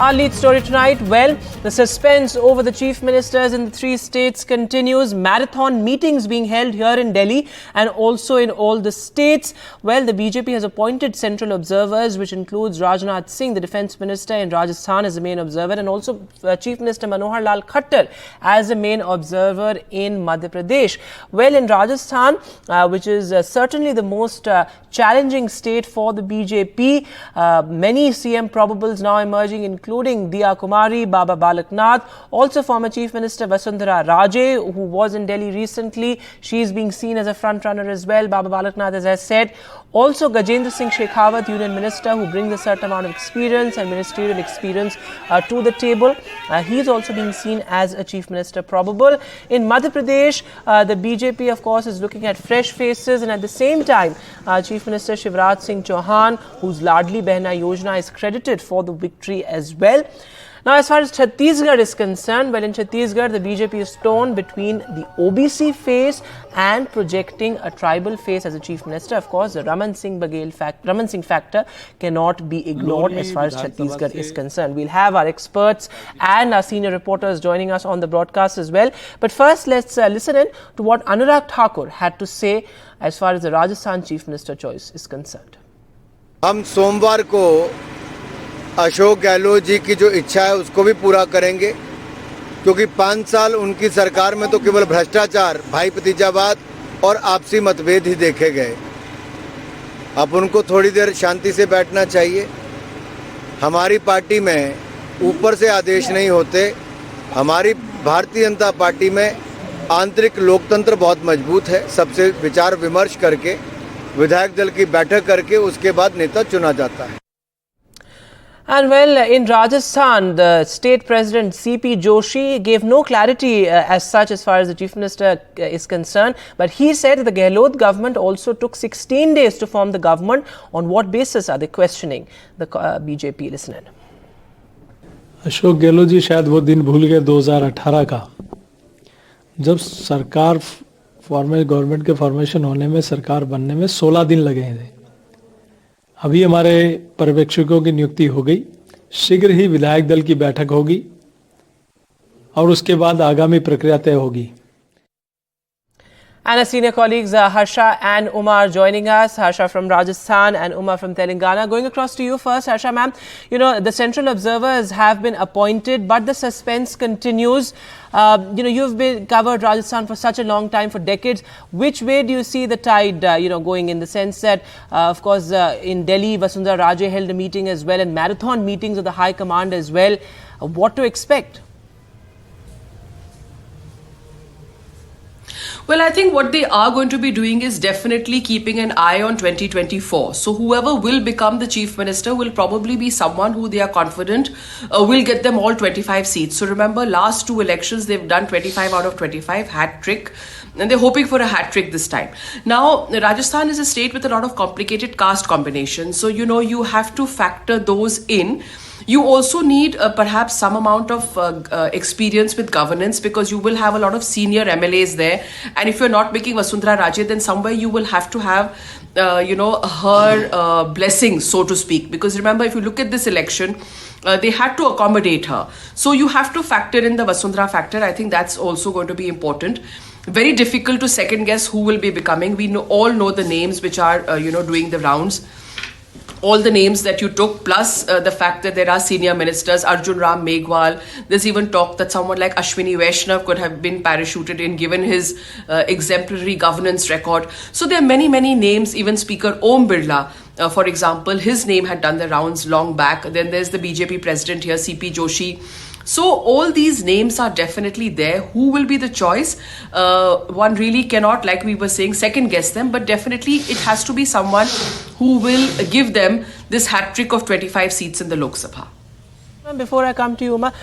Our lead story tonight, well, the suspense over the chief ministers in the three states continues. Marathon meetings being held here in Delhi and also in all the states. Well, the BJP has appointed central observers, which includes Rajnath Singh, the defence minister in Rajasthan, as the main observer, and also Chief Minister Manohar Lal Khattar as the main observer in Madhya Pradesh. Well, in Rajasthan, which is certainly the most challenging state for the BJP, many CM probables now emerging, including Diya Kumari, Baba Balaknath, also former Chief Minister Vasundhara Raje, who was in Delhi recently. She is being seen as a front runner as well. Baba Balaknath, as I said. Also Gajendra Singh Shekhawat, Union Minister, who brings a certain amount of experience and ministerial experience to the table. He is also being seen as a Chief Minister probable. In Madhya Pradesh, the BJP, of course, is looking at fresh faces, and at the same time, Chief Minister Shivraj Singh Chauhan, whose Ladli Behna Yojana is credited for the victory as well. Now, as far as Chhattisgarh is concerned, well, in Chhattisgarh, the BJP is torn between the OBC face and projecting a tribal face as a chief minister. Of course, the Raman Singh factor cannot be ignored as far as Chhattisgarh is concerned. We'll have our experts and our senior reporters joining us on the broadcast as well. But first, let's listen in to what Anurag Thakur had to say as far as the Rajasthan chief minister choice is concerned. हम सोमवार को अशोक गहलोत जी की जो इच्छा है उसको भी पूरा करेंगे, क्योंकि 5 साल उनकी सरकार में तो केवल भ्रष्टाचार, भाई भतीजावाद और आपसी मतभेद ही देखे गए। अब उनको थोड़ी देर शांति से बैठना चाहिए। हमारी पार्टी में ऊपर से आदेश नहीं होते। हमारी भारतीय जनता पार्टी में आंतरिक लोकतंत्र बहुत मजबूत है। सबसे विचार विमर्श करके विधायक दल की बैठक करके उसके बाद नेता चुना जाता है। And well, in Rajasthan, the state president C.P. Joshi gave no clarity as such as far as the chief minister is concerned. But he said that the Gehlot government also took 16 days to form the government. On what basis are they questioning the BJP? Listen in. Ashok Gehlot ji शायद वो दिन भूल गए 2018 का, जब सरकार government के formation होने में, सरकार बनने में 16 दिन लगे थे। अभी हमारे पर्यवेक्षकों की नियुक्ति हो गई, शीघ्र ही विधायक दल की बैठक होगी और उसके बाद आगामी प्रक्रिया तय होगी। And our senior colleagues Harsha and Umar joining us. Harsha from Rajasthan and Umar from Telangana. Going across to you first, Harsha ma'am. You know, the central observers have been appointed, but the suspense continues. You've been covered Rajasthan for such a long time, for decades. Which way do you see the tide, going, in the sense that, of course, in Delhi, Vasundhara Raje held a meeting as well, and marathon meetings of the High Command as well. What to expect? Well, I think what they are going to be doing is definitely keeping an eye on 2024. So whoever will become the chief minister will probably be someone who they are confident will get them all 25 seats. So remember, last 2 elections, they've done 25 out of 25, hat trick. And they're hoping for a hat trick this time. Now, Rajasthan is a state with a lot of complicated caste combinations. So, you have to factor those in. You also need perhaps some amount of experience with governance, because you will have a lot of senior MLAs there. And if you're not making Vasundhara Raje, then somewhere you will have to have, her blessings, so to speak. Because remember, if you look at this election, they had to accommodate her. So you have to factor in the Vasundhara factor. I think that's also going to be important. Very difficult to second guess who will be becoming. We all know the names which are, doing the rounds. All the names that you took, plus the fact that there are senior ministers, Arjun Ram Meghwal. There's even talk that someone like Ashwini Vaishnav could have been parachuted in, given his exemplary governance record. So there are many, many names. Even Speaker Om Birla, for example, his name had done the rounds long back. Then there's the BJP president here, C.P. Joshi. So all these names are definitely there. Who will be the choice? One really cannot, like we were saying, second guess them, but definitely it has to be someone who will give them this hat trick of 25 seats in the Lok Sabha. Before I come to you, Uma,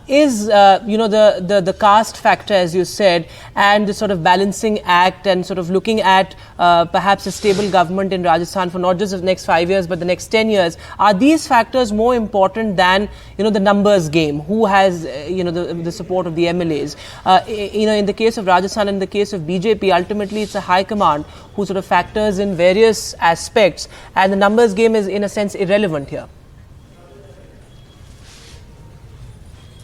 is the caste factor, as you said, and the sort of balancing act and sort of looking at perhaps a stable government in Rajasthan for not just the next 5 years but the next 10 years, are these factors more important than the numbers game? Who has the support of the MLAs? In the case of Rajasthan and in the case of BJP, ultimately it's a high command who sort of factors in various aspects, and the numbers game is in a sense irrelevant here.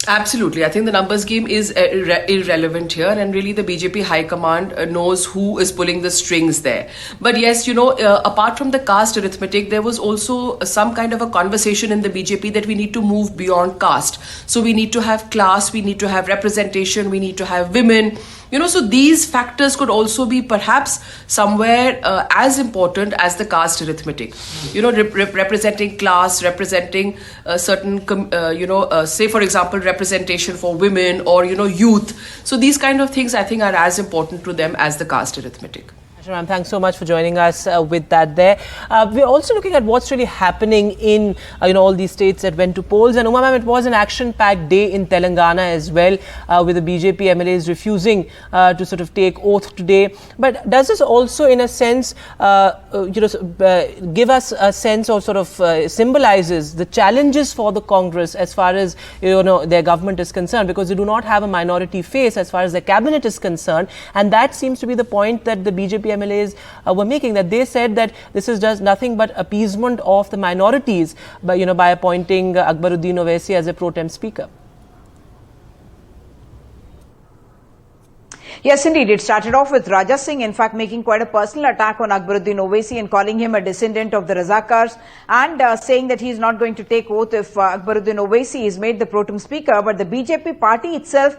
Absolutely. I think the numbers game is irrelevant here, and really the BJP High Command knows who is pulling the strings there. But yes, apart from the caste arithmetic, there was also some kind of a conversation in the BJP that we need to move beyond caste. So we need to have class, we need to have representation, we need to have women. So these factors could also be perhaps somewhere as important as the caste arithmetic. Representing class, representing certain, say for example, representation for women or, youth. So these kind of things I think are as important to them as the caste arithmetic. Ma'am, thanks so much for joining us with that there. We're also looking at what's really happening in all these states that went to polls. And Uma ma'am, it was an action-packed day in Telangana as well, with the BJP MLAs refusing to sort of take oath today. But does this also, in a sense, give us a sense of sort of symbolizes the challenges for the Congress as far as their government is concerned, because they do not have a minority face as far as the cabinet is concerned, and that seems to be the point that the BJP MLAs were making, that they said that this is just nothing but appeasement of the minorities by appointing Akbaruddin Owaisi as a pro tem speaker. Yes, indeed. It started off with Raja Singh, in fact, making quite a personal attack on Akbaruddin Owaisi and calling him a descendant of the Razakars, and saying that he is not going to take oath if Akbaruddin Owaisi is made the pro tem speaker. But the BJP party itself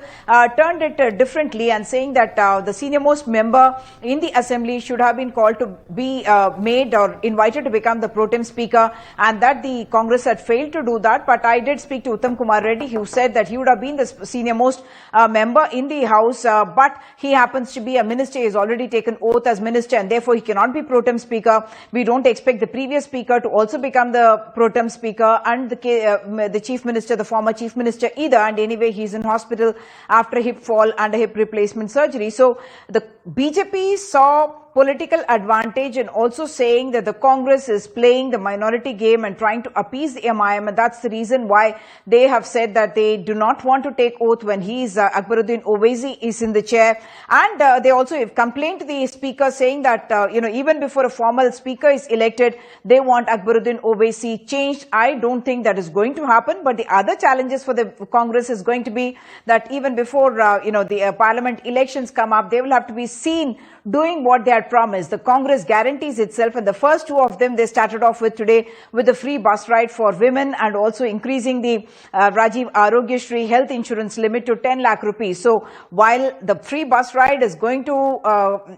turned it differently, and saying that the senior most member in the assembly should have been called to be made or invited to become the pro tem speaker, and that the Congress had failed to do that. But I did speak to Uttam Kumar Reddy, who said that he would have been the senior most member in the House, but he happens to be a minister. He has already taken oath as minister, and therefore he cannot be pro tem speaker. We don't expect the previous speaker to also become the pro tem speaker, and the chief minister, the former chief minister, either. And anyway, he's in hospital after a hip fall and a hip replacement surgery. So the BJP saw political advantage in also saying that the Congress is playing the minority game and trying to appease the MIM, and that's the reason why they have said that they do not want to take oath when Akbaruddin Owaisi is in the chair. And they also have complained to the speaker, saying that even before a formal speaker is elected, they want Akbaruddin Owaisi changed. I don't think that is going to happen, but the other challenges for the Congress is going to be that even before the parliament elections come up, they will have to be seen doing what they had promised. The Congress guarantees itself, and the first two of them they started off with today, with a free bus ride for women, and also increasing the Rajiv Arogyashri health insurance limit to 10 lakh rupees. So while the free bus ride is going to,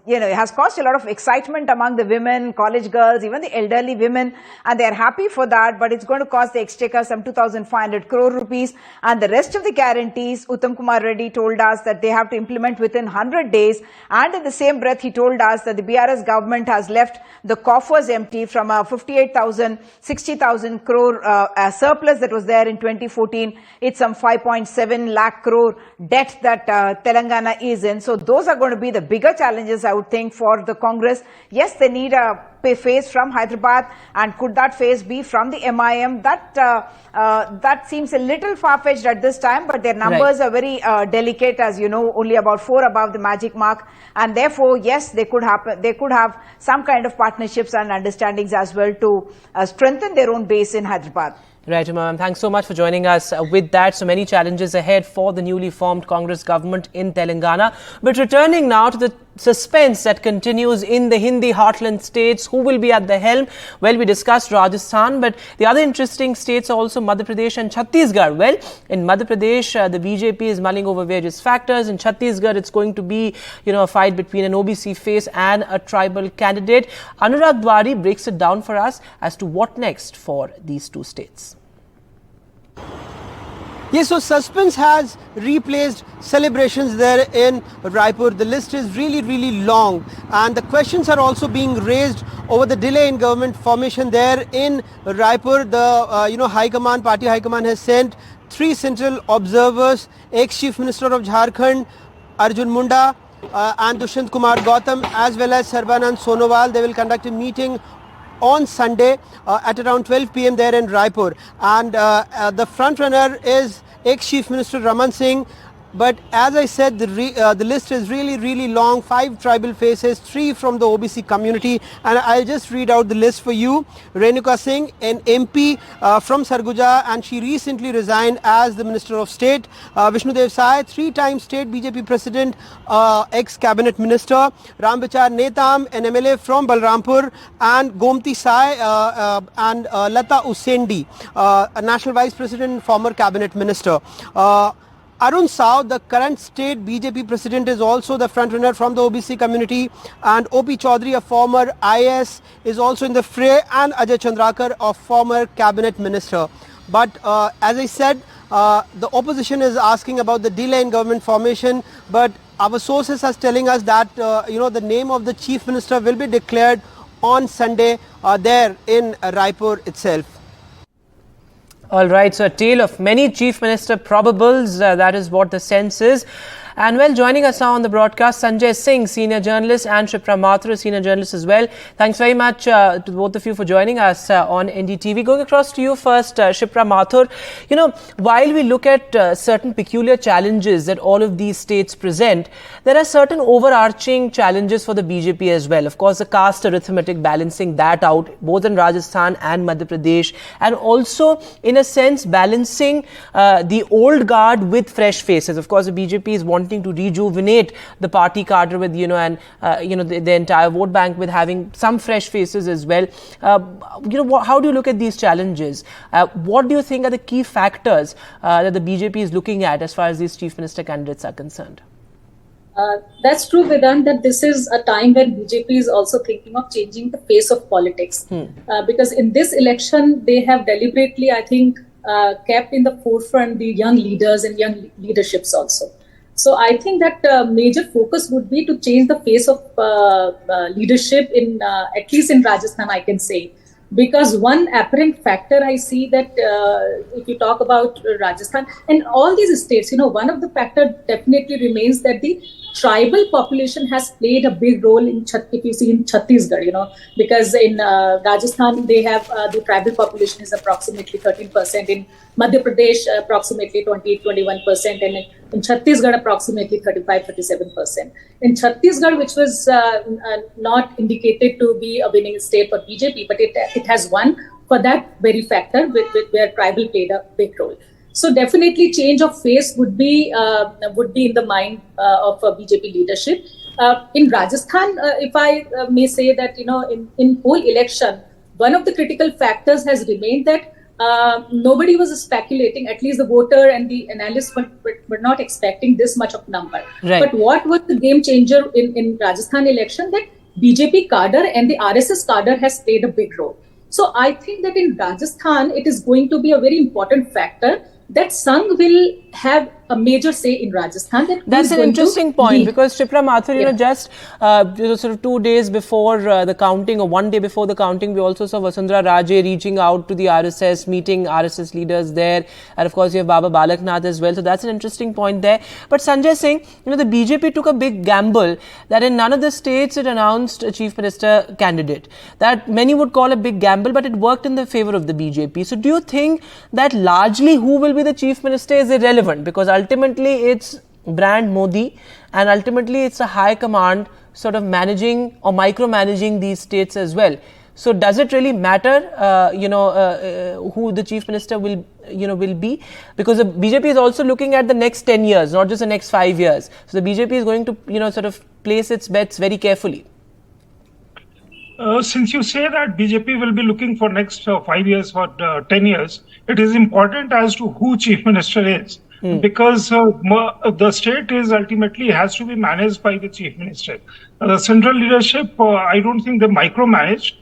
it has caused a lot of excitement among the women, college girls, even the elderly women, and they are happy for that, but it's going to cost the exchequer some 2,500 crore rupees. And the rest of the guarantees, Uttam Kumar Reddy told us that they have to implement within 100 days. And in the same breath, he told us that the BRS government has left the coffers empty from a 58,000, 60,000 crore surplus that was there in 2014. It's some 5.7 lakh crore debt that Telangana is in. So those are going to be the bigger challenges, I would think, for the Congress. Yes, they need a face from Hyderabad, and could that face be from the MIM? That seems a little far-fetched at this time, but their numbers are very delicate, as you know, only about 4 above the magic mark, and therefore, yes, they could have some kind of partnerships and understandings as well to strengthen their own base in Hyderabad. Right, ma'am. Thanks so much for joining us with that. So many challenges ahead for the newly formed Congress government in Telangana. But returning now to the suspense that continues in the Hindi heartland states, who will be at the helm? Well, we discussed Rajasthan, but the other interesting states are also Madhya Pradesh and Chhattisgarh. Well, in Madhya Pradesh, the BJP is mulling over various factors. In Chhattisgarh, it's going to be, a fight between an OBC face and a tribal candidate. Anurag Dwari breaks it down for us as to what next for these two states. Yes, so Suspense has replaced celebrations there in Raipur. The list is really, really long, and the questions are also being raised over the delay in government formation there in Raipur. The party high command has sent 3 central observers: ex-chief minister of Jharkhand Arjun Munda and Dushyant Kumar Gautam, as well as Sarbanand Sonowal. They will conduct a meeting on Sunday at around 12 p.m. there in Raipur, and the front runner is ex-chief minister Raman Singh, but as I said, the list is really long. 5 tribal faces, 3 from the OBC community, and I'll just read out the list for you. Renuka Singh, an MP from Sarguja, and she recently resigned as the Minister of State. Vishnudev Sai, 3-time state BJP President, ex-cabinet minister. Rambichar Netam, an MLA from Balrampur, and Gomti Sai and Lata Usendi, a National Vice President, former cabinet minister. Arun Sao, the current state BJP president, is also the frontrunner from the OBC community, and OP Chaudhary, a former IS, is also in the fray, and Ajay Chandrakar, a former cabinet minister. But as I said, the opposition is asking about the delay in government formation, but our sources are telling us that the name of the chief minister will be declared on Sunday there in Raipur itself. All right, so a tale of many chief minister probables, that is what the sense is. And well, joining us now on the broadcast, Sanjay Singh, senior journalist, and Shipra Mathur, senior journalist as well. Thanks very much to both of you for joining us on NDTV. Going across to you first, Shipra Mathur. While we look at certain peculiar challenges that all of these states present, there are certain overarching challenges for the BJP as well. Of course, the caste arithmetic, balancing that out, both in Rajasthan and Madhya Pradesh, and also, in a sense, balancing the old guard with fresh faces. Of course, the BJP is wanting to rejuvenate the party cadre with, the entire vote bank with having some fresh faces as well. How do you look at these challenges? What do you think are the key factors that the BJP is looking at as far as these chief minister candidates are concerned? That's true, Vedant, that this is a time when BJP is also thinking of changing the face of politics. Because in this election, they have deliberately, I think, kept in the forefront the young leaders and young leaderships also. So I think that major focus would be to change the face of leadership in, at least in Rajasthan, I can say. Because one apparent factor I see that if you talk about Rajasthan and all these states, one of the factors definitely remains that the tribal population has played a big role in, if you see in Chhattisgarh, because in Rajasthan, they have the tribal population is approximately 13%, in Madhya Pradesh, approximately 20-21%, and in Chhattisgarh, approximately 35-37%. In Chhattisgarh, which was not indicated to be a winning state for BJP, but it has won for that very factor where tribal played a big role. So definitely change of face would be in the mind of BJP leadership. In Rajasthan, if I may say that, in whole election, one of the critical factors has remained that nobody was speculating, at least the voter and the analysts were not expecting this much of number. Right. But what was the game changer in Rajasthan election? That BJP cadre and the RSS cadre has played a big role. So I think that in Rajasthan, it is going to be a very important factor that Sangh will have a major say in Rajasthan. That's an interesting point, because Shipra Mathur, just sort of 2 days before the counting, or 1 day before the counting, we also saw Vasundhara Raje reaching out to the RSS, meeting RSS leaders there, and of course you have Baba Balaknath as well. So that's an interesting point there. But Sanjay Singh, the BJP took a big gamble that in none of the states it announced a chief minister candidate. That many would call a big gamble, but it worked in the favor of the BJP. So do you think that largely who will be the chief minister is irrelevant, because ultimately it's brand Modi, and ultimately it's a high command sort of managing or micromanaging these states as well? So does it really matter, who the chief minister will be? Because the BJP is also looking at the next 10 years, not just the next 5 years. So the BJP is going to, sort of place its bets very carefully. Since you say that BJP will be looking for next 5 years or 10 years, it is important as to who chief minister is. Because the state is ultimately has to be managed by the chief minister. The central leadership, I don't think they micromanage.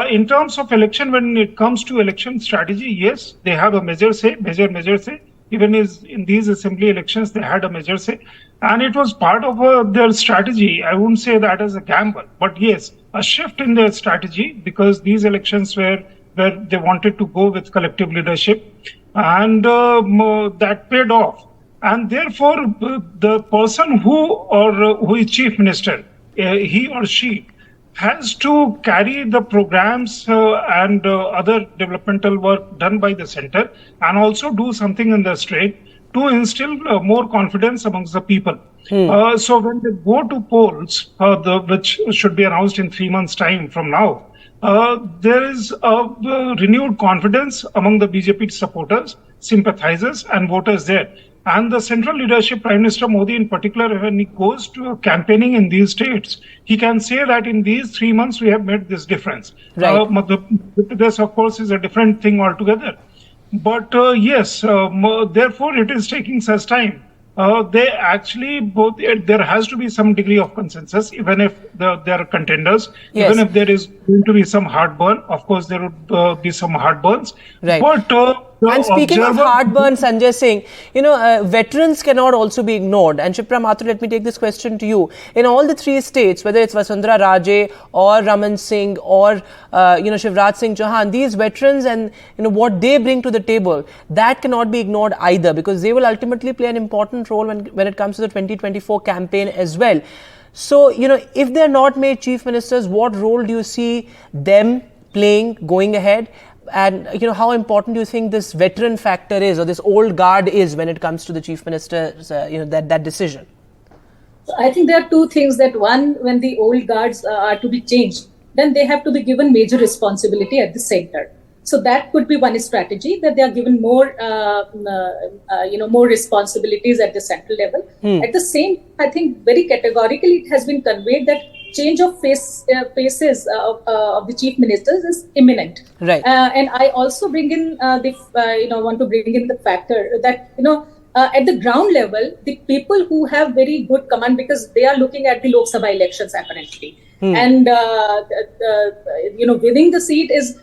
In terms of election, when it comes to election strategy, yes, they have a major say. Even in these assembly elections, they had a major say. And it was part of their strategy. I wouldn't say that as a gamble. But yes, a shift in their strategy, because these elections were where they wanted to go with collective leadership. And that paid off. And therefore, the person who is chief minister, he or she, has to carry the programs and other developmental work done by the center, and also do something in the state to instill more confidence amongst the people. So when they go to polls, which should be announced in 3 months' time from now, there is a renewed confidence among the BJP supporters, sympathizers, and voters there. And the central leadership, Prime Minister Modi in particular, when he goes to campaigning in these states, he can say that in these 3 months we have made this difference. Right. This, of course, is a different thing altogether. But yes, therefore it is taking such time. They actually there has to be some degree of consensus, even if there are contenders, Yes. even if there is going to be some heartburn. Of course, there would be some heartburns. Right. But and speaking of heartburn, Sanjay Singh, veterans cannot also be ignored. And Shipra Mathur, let me take this question to you. In all the 3 states, whether it's Vasundhara Raje or Raman Singh or Shivraj Singh Chauhan, these veterans and what they bring to the table, that cannot be ignored either, because they will ultimately play an important role when it comes to the 2024 campaign as well. So, if they're not made chief ministers, what role do you see them playing going ahead? And how important do you think this veteran factor is, or this old guard is, when it comes to the chief minister's that decision? So I think there are 2 things. That one, when the old guards are to be changed, then they have to be given major responsibility at the center. So that could be one strategy, that they are given more more responsibilities at the central level. At the same, I think very categorically it has been conveyed that change of faces of the chief ministers is imminent. Right. And I also bring in want to bring in the factor that at the ground level, the people who have very good command, because they are looking at the Lok Sabha elections apparently, and winning the seat is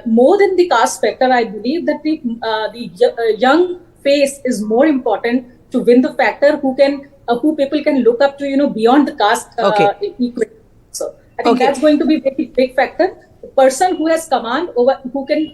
more than the caste factor. I believe that the young face is more important to win the factor, who people can look up to, beyond the caste equity. So I think that's going to be a very big factor. The person who has command over, who can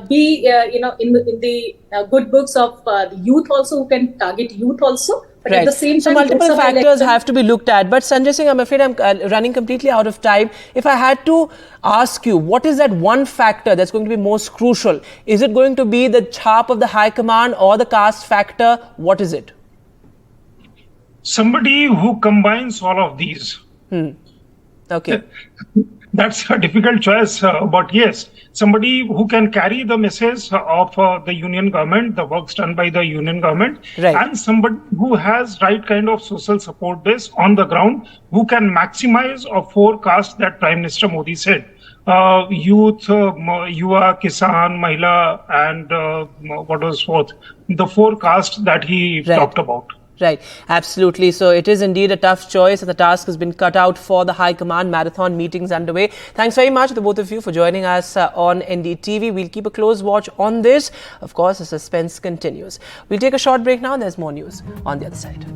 be in the good books of the youth also, who can target youth also. But at the same time, so multiple factors have to be looked at. But Sanjay Singh, I'm afraid I'm running completely out of time. If I had to ask you, what is that one factor that's going to be most crucial? Is it going to be the chap of the high command or the caste factor? What is it? Somebody who combines all of these. Okay. That's a difficult choice, but yes, somebody who can carry the message of the union government, the works done by the union government, right, and somebody who has right kind of social support base on the ground, who can maximize or forecast that Prime Minister Modi said. Youth, Yuva, Kisan, Mahila, and what was fourth? The forecast that he talked about. Right, absolutely. So it is indeed a tough choice, and the task has been cut out for the High Command. Marathon meetings underway. Thanks very much to the both of you for joining us on NDTV. We'll keep a close watch on this. Of course, the suspense continues. We'll take a short break now. There's more news on the other side.